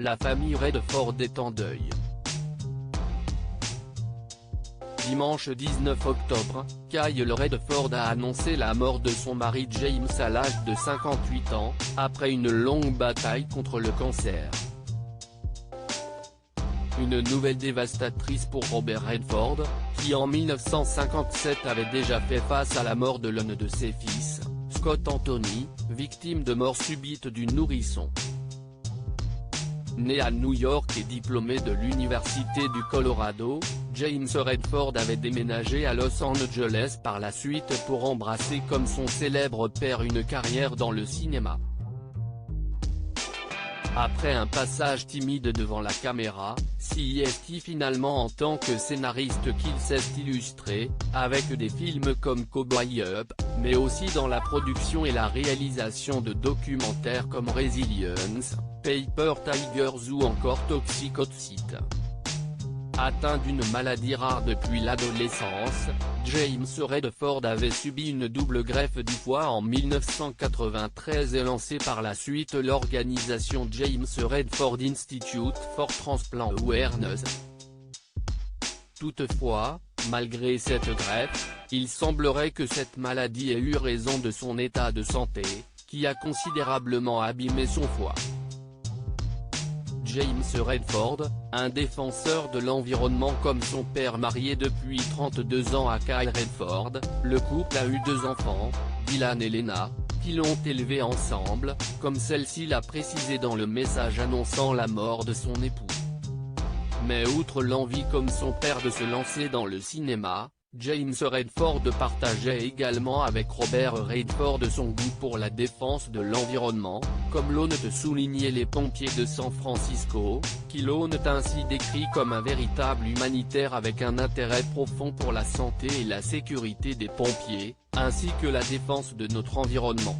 la famille Redford est en deuil. Dimanche 19 octobre, Kyle Redford a annoncé la mort de son mari James à l'âge de 58 ans, après une longue bataille contre le cancer. Une nouvelle dévastatrice pour Robert Redford, qui en 1957 avait déjà fait face à la mort de l'un de ses fils, Scott Anthony, victime de mort subite du nourrisson. Né à New York et diplômé de l'Université du Colorado, James Redford avait déménagé à Los Angeles par la suite pour embrasser comme son célèbre père une carrière dans le cinéma. Après un passage timide devant la caméra, s'y est finalement en tant que scénariste qu'il s'est illustré, avec des films comme Cowboy Up, mais aussi dans la production et la réalisation de documentaires comme Resilience, Paper Tigers ou encore Toxic Hot. Atteint d'une maladie rare depuis l'adolescence, James Redford avait subi une double greffe du foie en 1993 et lancé par la suite l'organisation James Redford Institute for Transplant Awareness. Toutefois, malgré cette greffe, il semblerait que cette maladie ait eu raison de son état de santé, qui a considérablement abîmé son foie. James Redford, un défenseur de l'environnement comme son père marié depuis 32 ans à Kyle Redford, le couple a eu 2 enfants, Dylan et Lena, qui l'ont élevé ensemble, comme celle-ci l'a précisé dans le message annonçant la mort de son époux. Mais outre l'envie comme son père de se lancer dans le cinéma, James Redford partageait également avec Robert Redford son goût pour la défense de l'environnement, comme l'ont souligné les pompiers de San Francisco, qui l'ont ainsi décrit comme un véritable humanitaire avec un intérêt profond pour la santé et la sécurité des pompiers, ainsi que la défense de notre environnement.